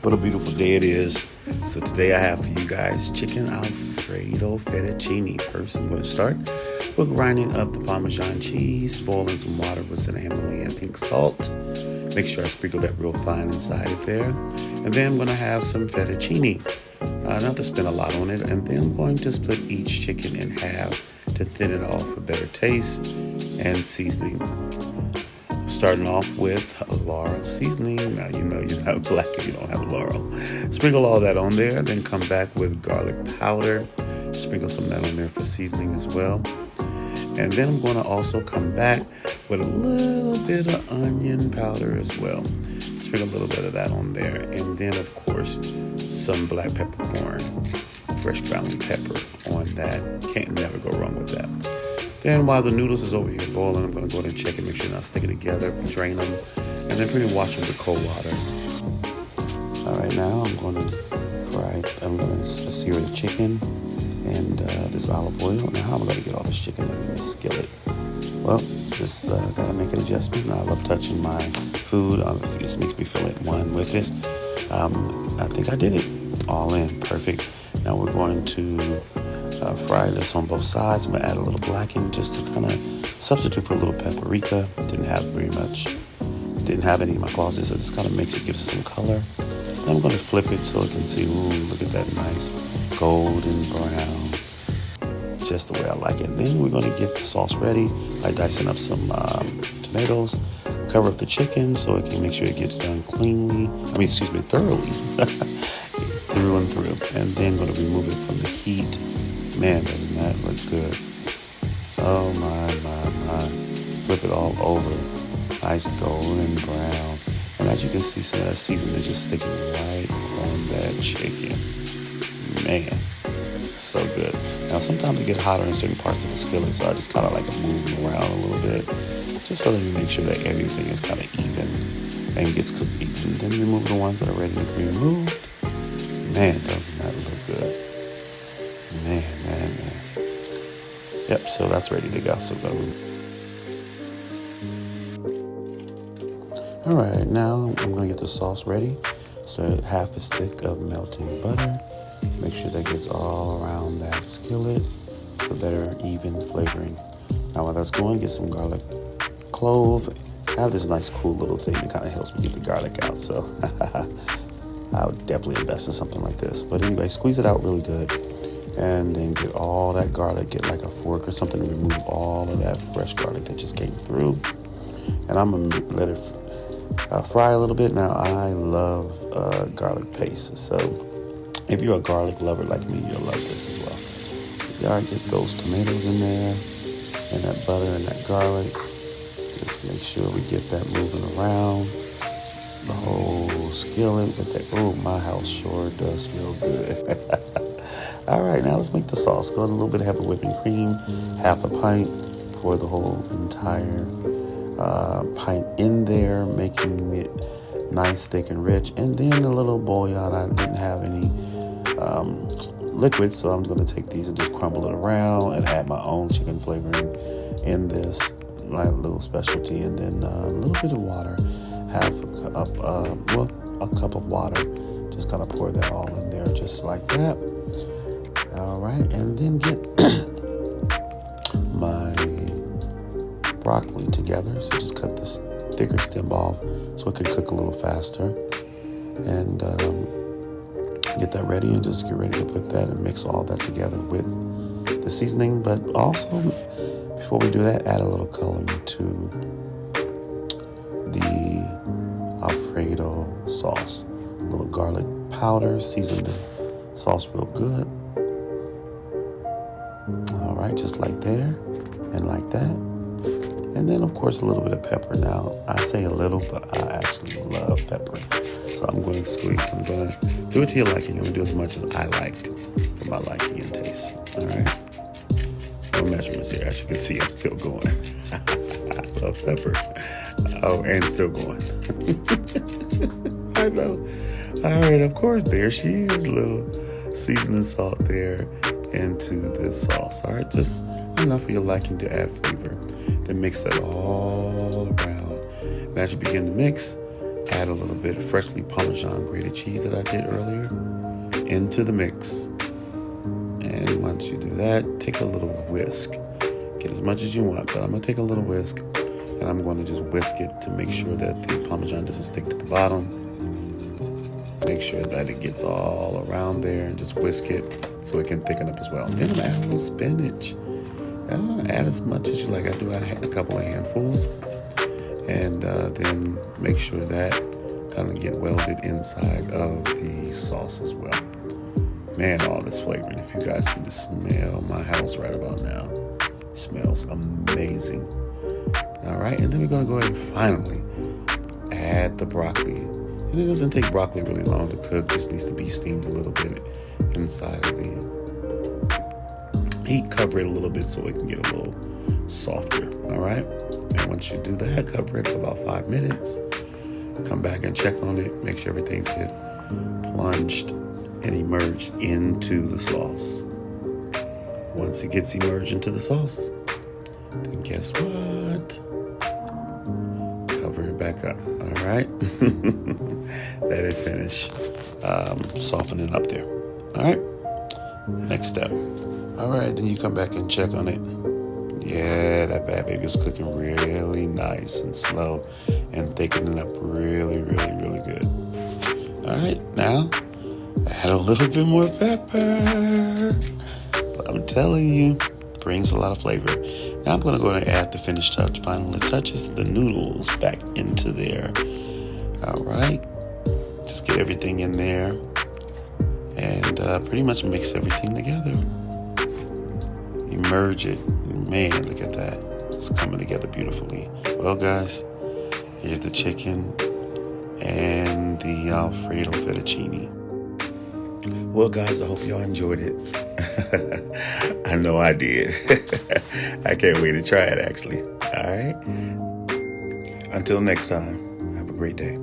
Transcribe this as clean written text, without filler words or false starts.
What a beautiful day it is. So today I have for you guys chicken Alfredo fettuccine. First, I'm going to start with grinding up the Parmesan cheese, boiling some water with some Himalayan and pink salt. Make sure I sprinkle that real fine inside it there. And then I'm going to have some fettuccine. Not to spend a lot on it. And then I'm going to split each chicken in half to thin it off for better taste and seasoning. Starting off with Laurel seasoning. Now you know you're not black if you don't have Laurel. Sprinkle all that on there, then come back with garlic powder. Sprinkle some of that on there for seasoning as well. And then I'm going to also come back with a little bit of onion powder as well. Sprinkle a little bit of that on there. And then, of course, some black peppercorn, fresh ground pepper on that. Can't never go wrong with that. Then while the noodles is over here boiling, I'm going to go ahead and check and make sure they're not sticking together, drain them, and then pretty wash them with cold water. All right, now I'm going to sear the chicken and this olive oil. Now how am I going to get all this chicken in this skillet? Well, just got to make an adjustment. Now I love touching my food. It just makes me feel at one with it. I think I did it all in perfect. Now we're going to fry this on both sides. I'm going to add a little blacking just to kind of substitute for a little paprika. Didn't have very much. Didn't have any in my closet, so this kind of makes it, gives it some color. And I'm going to flip it so it can see, ooh, look at that nice golden brown. Just the way I like it. Then we're going to get the sauce ready by dicing up some tomatoes. Cover up the chicken so it can make sure it gets done thoroughly. Through and through. And then going to remove it from the heat. Man, doesn't that look good. Oh my. Flip it all over. Nice golden brown. And as you can see, some of that seasoning is just sticking right on that chicken. Man, so good. Now, sometimes it gets hotter in certain parts of the skillet, so I just kind of like moving around a little bit, just so that you make sure that everything is kind of even and gets cooked even. Then remove the ones that are ready to be removed. Man, doesn't that look good. Man. Yep, so that's ready to go. So all right, now I'm going to get the sauce ready. So half a stick of melting butter. Make sure that gets all around that skillet for better, even flavoring. Now while that's going, get some garlic clove. I have this nice cool little thing that kind of helps me get the garlic out. So I would definitely invest in something like this. But anyway, squeeze it out really good. And then get all that garlic, get like a fork or something to remove all of that fresh garlic that just came through. And I'm going to let it fry a little bit. Now, I love garlic paste. So if you're a garlic lover like me, you'll love this as well. You gotta get those tomatoes in there and that butter and that garlic. Just make sure we get that moving around the whole skillet. With that, oh, my house sure does smell good. All right, now let's make the sauce. Go a little bit of heavy whipping cream, half a pint. Pour the whole entire pint in there, making it nice, thick, and rich. And then a little bouillon. I didn't have any liquid, so I'm going to take these and just crumble it around and add my own chicken flavoring in this, my little specialty. And then a little bit of water, half a cup of water. Just kind of pour that all in there, just like that. All right, and then get my broccoli together. So just cut this thicker stem off so it can cook a little faster. And get that ready and just get ready to put that and mix all that together with the seasoning. But also, before we do that, add a little coloring to the Alfredo sauce. A little garlic powder, season the sauce real good. All right, just like there and like that. And then, of course, a little bit of pepper. Now, I say a little, but I actually love pepper. So I'm going to squeeze. I'm going to do it to your liking. I'm going to do as much as I like for my liking and taste. All right? No measurements here. As you can see, I'm still going. I love pepper. Oh, and still going. I know. All right, of course, there she is. A little seasoning salt there into the sauce. All right, just enough for your liking to add flavor. Then mix that all around. And as you begin to mix, add a little bit of freshly Parmesan grated cheese that I did earlier into the mix. And once you do that, take a little whisk. Get as much as you want, but I'm going to take a little whisk, and I'm going to just whisk it to make sure that the Parmesan doesn't stick to the bottom. Make sure that it gets all around there, and just whisk it so it can thicken up as well. Then I'm adding a little spinach. Add as much as you like. I do a couple of handfuls, and then make sure that kind of get welded inside of the sauce as well. Man, all this flavoring. If you guys can just smell my house right about now. It smells amazing. All right, and then we're going to go ahead and finally add the broccoli. And it doesn't take broccoli really long to cook. Just needs to be steamed a little bit inside of the heat. Cover it a little bit so it can get a little softer. All right, and once you do that, cover it for about 5 minutes. Come back and check on it. Make sure everything's get plunged and immersed into the sauce. Once it gets immersed into the sauce, then guess what? Cover it back up. All right. Let it finish softening up there. All right. Next step. All right. Then you come back and check on it. Yeah, that bad baby is cooking really nice and slow and thickening up really, really, really good. All right. Now, add a little bit more pepper. I'm telling you, brings a lot of flavor. Now I'm going to go ahead and add the finished touch. Final touches the noodles back into there. All right. Just get everything in there and pretty much mix everything together. Immerse it. Man, look at that. It's coming together beautifully. Well, guys, here's the chicken and the Alfredo fettuccine. Well, guys, I hope y'all enjoyed it. I know I did. I can't wait to try it, actually. All right. Until next time, have a great day.